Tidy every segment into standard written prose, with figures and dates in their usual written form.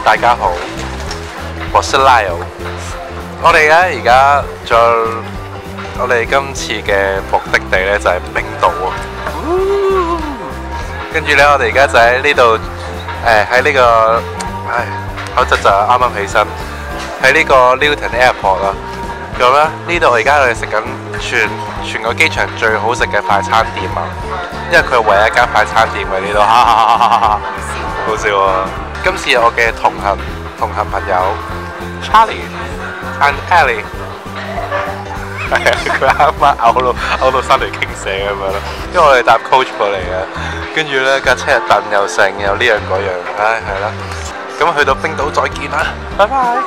大家好，我是 Lyle。我哋咧而家我哋今次嘅目的地咧就係冰島啊。跟住咧，我哋而家就喺呢度，喺呢個，口窒就啱啱起身，喺呢個 Luton Airport 啦。咁咧呢度而家我哋食緊全個機場最好食嘅快餐店啊！因為佢係唯一一間快餐店喺呢度，好笑啊！今次我嘅同行朋友 Charlie and Ellie， 係啊，佢啱啱嘔到三條傾瀉咁樣咯。因為我哋搭 coach 過嚟嘅，跟住咧架車又凳又剩又呢樣嗰樣，係啦。咁去到冰島再見啦，拜拜。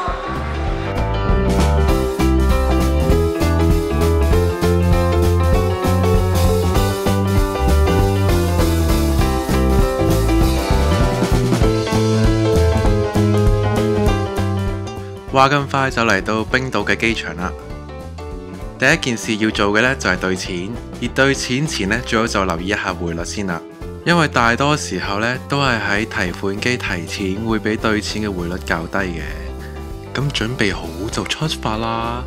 話咁快就嚟到冰島嘅機場啦！第一件事要做嘅呢就係兌錢，而兌錢前呢最好就留意一下匯率先啦，因為大多時候呢都係喺提款機提錢會比兌錢嘅匯率較低嘅。咁準備好就出發啦！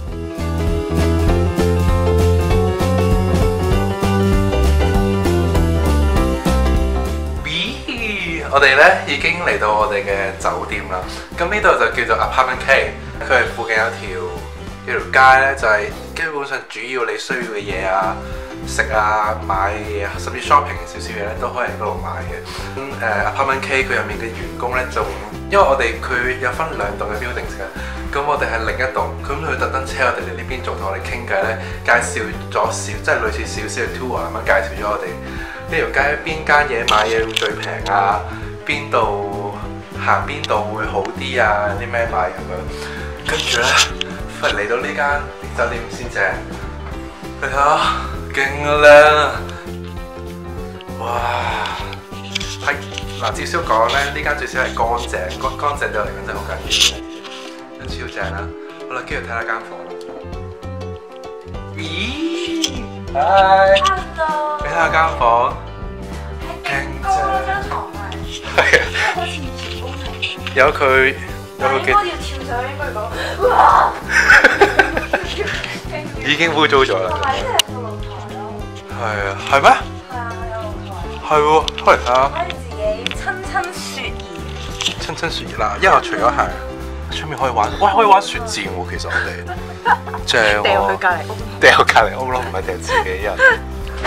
我哋咧已經嚟到我哋嘅酒店啦。咁呢度就叫做 Apartment K， 佢係附近有條街咧，就係基本上主要你需要嘅嘢啊、食啊、買嘢啊，甚至 shopping 少少嘢咧都可以喺嗰度買嘅。Apartment K 佢入面嘅員工咧就因為佢有分2棟嘅 buildings 嘅，咁我哋係另一棟，咁佢特登車我哋嚟呢邊做同我哋傾偈咧，介紹咗即係類似少少嘅 tour 咁樣介紹咗我哋呢條街邊間嘢買嘢會最平啊，邊度行邊度會好啲啊，啲咩買咁樣。跟住咧，嚟到呢間酒店先正，你睇下勁靚啊！哇，係嗱，至少講咧，呢間最少係乾淨，乾淨對我嚟講真係好緊要，真超正啦！好啦，跟住睇下間房。咦？Hi，Hello，你睇下間房，勁正。係啊，好似以前工程。有佢嘅。應該要跳上去，應該講。哇！已經污糟咗啦。同埋呢度有個露台咯。係啊，係咩？係啊，有露台。係喎，開嚟睇下。可以自己親雪兒。親雪兒嗱，因為除咗係出面可以玩，哇，可以玩雪戰喎，其實我哋正喎。掉去隔離屋。掉隔離屋咯，唔係掉自己人。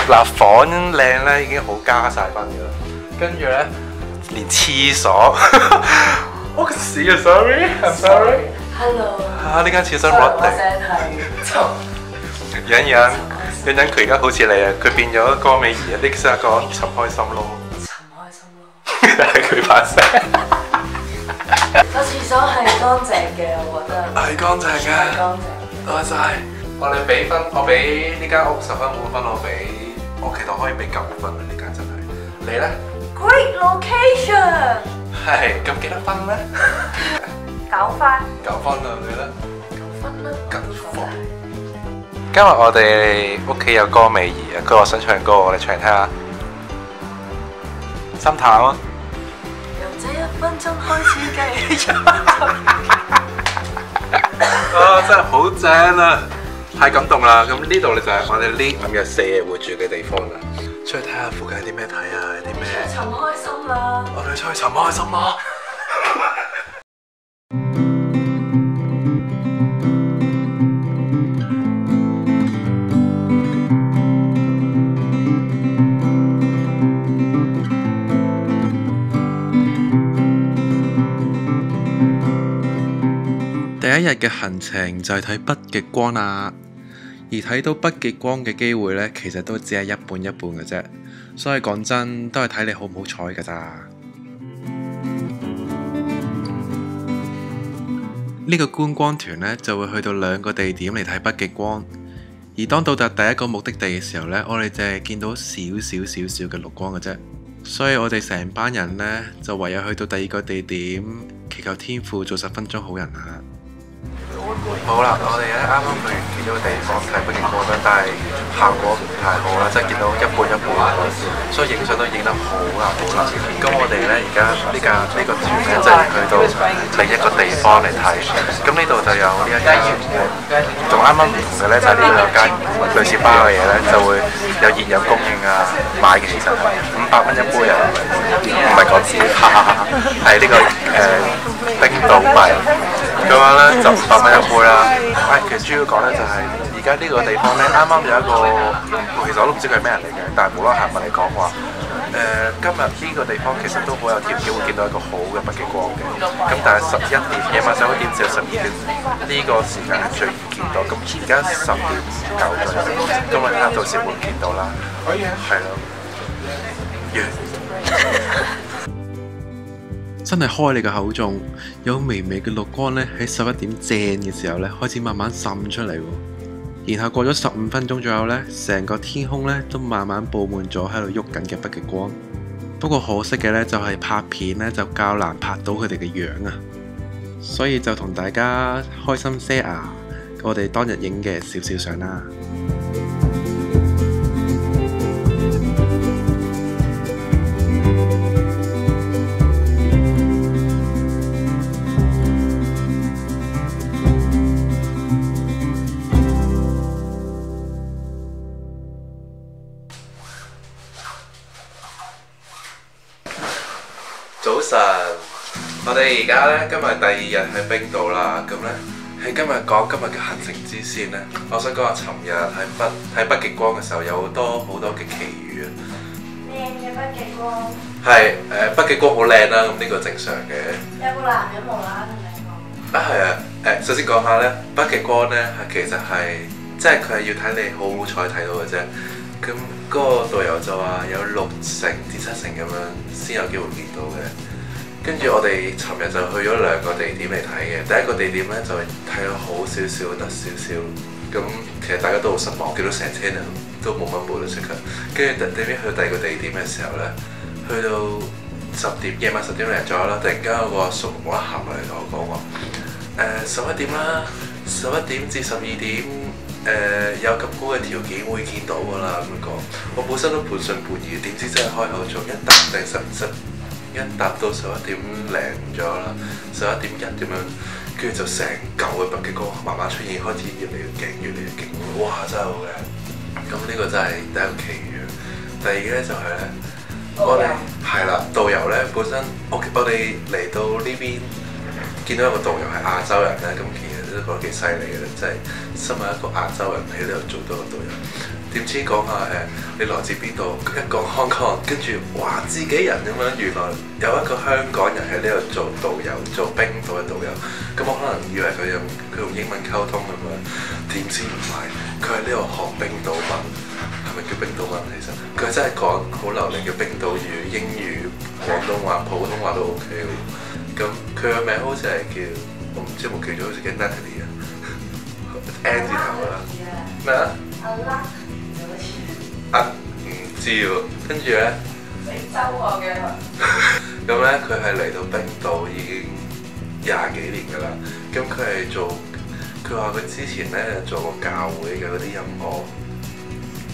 嗱，房靚咧已經好加晒分㗎啦，跟住咧。連廁所，我嘅屎啊 ！Sorry，I'm sorry。Hello。呢間廁所落地。忍佢而家好似你啊，佢變咗江美儀啊！呢聲講尋開心咯。尋開心咯。係佢把聲。個廁所係乾淨嘅，我覺得。係乾淨嘅。係乾淨。多謝。我哋俾分，我俾呢間屋10分滿分，我其實可以俾9分啊！呢間真係。你咧？ Great location。係，咁幾多分咧？9分。9分啊，你咧？9分啦。9分。今日我哋屋企有歌美儀啊，佢話想唱歌，我哋唱聽下。心淡啊！由這1分鐘開始計。啊，真係好正啊！太感動啦！咁呢度咧就係我哋呢5日4夜會住嘅地方啦。出去睇下附近有啲咩睇啊，有啲咩？尋開心啦！我哋出去尋開心啦！第一日嘅行程就係睇北極光啦。而睇到北極光嘅機會呢，其實都只係一半一半嘅啫，所以講真都係睇你好唔好彩㗎咋。呢個觀光團呢，就會去到2個地點嚟睇北極光，而當到達第一個目的地嘅時候呢，我哋淨係見到少少嘅綠光嘅啫，所以我哋成班人呢，就唯有去到第2個地點，祈求天父做10分鐘好人啊！好啦，我哋咧啱啱去完其中一個地方睇北極光啦，但係效果唔太好啦，即係見到一半一半，所以影相都影得好啦好啦。咁我哋咧而家呢個團咧就係去到另一個地方嚟睇。咁呢度就有呢一間，同啱啱唔同嘅咧就係呢度有間類似巴嘅嘢咧，就會有熱飲供應啊，買嘅其實係500蚊一杯啊，唔係講笑，係呢個冰島幣。咁樣咧就500蚊一杯啦。其實主要講咧就係而家呢個地方咧，啱啱有一個，其實我都唔知佢係咩人嚟嘅，但係無啦啦行埋嚟講話，今日呢個地方其實都好有條件會見到一個好嘅北極光嘅。咁但係夜晚11點至12點呢個時間係最易見到。咁而家10點9左右，咁我睇下到時會唔會見到啦。係咯，真係開你個口中，有微微嘅綠光咧喺11點正嘅時候咧開始慢慢滲出嚟喎，然後過咗15分鐘左右咧，成個天空咧都慢慢佈滿咗喺度喐緊嘅北極光。不過可惜嘅咧就係拍片咧就較難拍到佢哋嘅樣啊，所以就同大家開心 share 我哋當日影嘅少少相啦。早晨，我哋而家咧今日第2日喺冰島啦，咁咧喺今日講今日嘅行程之先咧，我想講下尋日喺北極光嘅時候有好多嘅奇遇啊！靚嘅北極光。係北極光好靚啦，咁呢個正常嘅。有個男人無啦啦同你講。係啊，首先講下咧，北極光咧其實係即係佢係要睇你好彩睇到嘅啫。咁嗰個導遊就話有6成至7成咁樣先有機會見到嘅。跟住我哋尋日就去咗2個地點嚟睇嘅。第一個地點咧就睇到好少少得少少，咁其實大家都好失望，見到成車人都冇乜冇得食嘅。跟住點知去到第2個地點嘅時候咧，去到夜晚10點零左右啦，突然間有個阿叔無啦啦行落嚟同我講話11點啦，11點至12點。有咁高嘅條件會見到㗎啦，咁樣講。我本身都半信半疑，點知真係開口做，一搭到11點零咗啦，11點1點樣，跟住就成嚿嘅北極光慢慢出現，開始越嚟越勁，越嚟越勁。哇！真係好靚。咁呢個真係第一個奇遇。第二咧就係咧，我哋係啦，導遊咧本身我哋嚟到呢邊見到一個導遊係亞洲人咧，咁其實都覺得幾犀利嘅，即係身為一個亞洲人喺呢度做到個導遊。點知講下你來自邊度？一講香港，跟住哇自己人咁樣，原來有一個香港人喺呢度做導遊，做冰島嘅導遊。咁我可能以為佢用英文溝通咁樣，點知唔係，佢喺呢度學冰島文，係咪叫冰島文？其實佢真係講好流利嘅冰島語、英語、廣東話、普通話都 OK 喎。咁佢嘅名好似係叫，我唔知有冇記咗，好似叫 Natalie 啊，N 字頭啦。咩啊？唔知喎，跟住咧，你周我嘅。咁咧佢係嚟到冰島已經20幾年㗎啦。咁佢係佢話佢之前咧做過教會嘅嗰啲音樂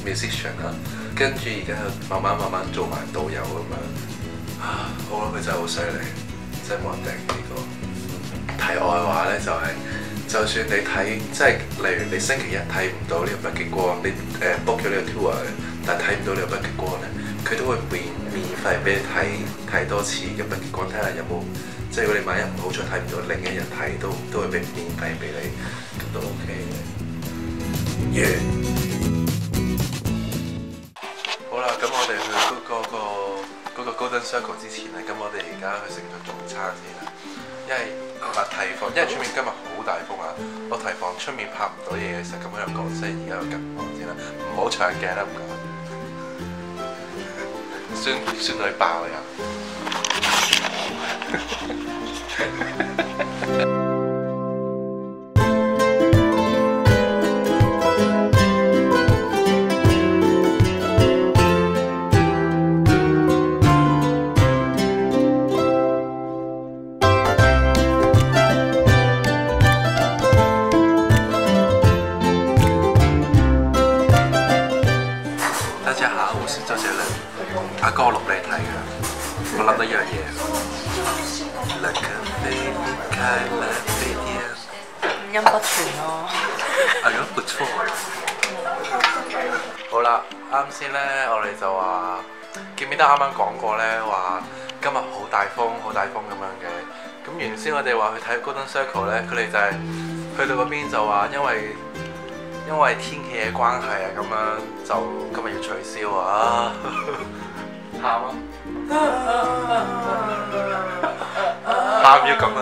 musician 啦，跟住而家慢慢做埋導遊咁樣。好啦，佢真係好犀利，真係冇人頂呢個。題外話咧就係、就算你睇，即係例如你星期1睇唔到呢個北極光，你book 咗呢個 tour 嘅，但係睇唔到呢個北極光咧，佢都會免費俾你睇多次嘅北極光，睇下有冇，即係如果你萬一唔好彩睇唔到，另一日睇都會俾免費俾你，咁都 OK 嘅。好啦，咁我哋去嗰個 Golden Circle 之前咧，咁我哋而家去食咗早餐先啦，因為提防，因為出面今日好大風啊！我提防出面拍唔到嘢嘅時候，咁喺度講聲，而家又近望先啦，唔好搶鏡啦，唔該。酸女爆呀！五音不全咯。係咯，不錯。好啦，啱先呢，我哋就話記唔記得啱啱講過呢？話今日好大風，好大風咁樣嘅。咁原先我哋話去睇 Golden Circle 呢，佢哋就係去到嗰邊就話因為天氣嘅關係啊，咁樣就今日要取消啊！喊啊！喊要咁啊！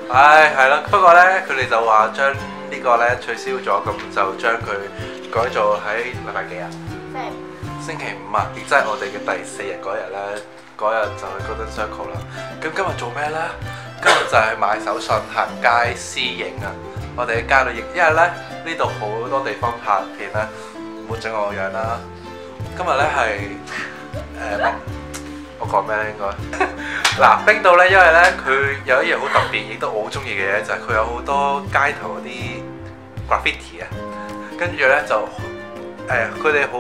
唉，係啦。不過呢，佢哋就話將呢個呢取消咗，咁就將佢改做喺禮拜幾啊？星期五啊！亦即係我哋嘅第4日嗰日呢，嗰日就去 Golden Circle 啦。咁今日做咩呢？今日就係買手信、行街、私影啊！我哋喺街度影，因為咧呢度好多地方拍片咧，唔好整我個樣啦。今日咧係我講咩咧應該？嗱，冰島咧，因為咧佢有一樣好特別，亦都我好中意嘅嘢，就係佢有好多街頭嗰啲 graffiti 啊，跟住咧就佢哋好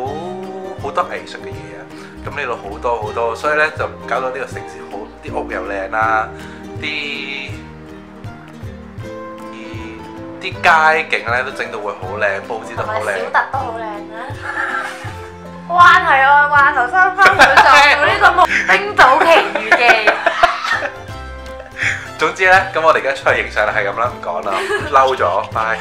多藝術嘅嘢啊。咁呢度好多好多，所以咧就搞到呢個城市好啲屋又靚啦，啲街景咧都整到會好靚，佈置得好靚。小特都好靚啊！關係啊，話頭3分佢就做呢個冰島奇遇記。總之咧，咁我哋而家出去影相啦，係咁啦，唔講啦，嬲咗，拜。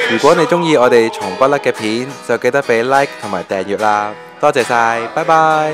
如果你中意我哋從不甩嘅片，就記得俾 like 同埋訂閱啦，多謝晒，拜拜。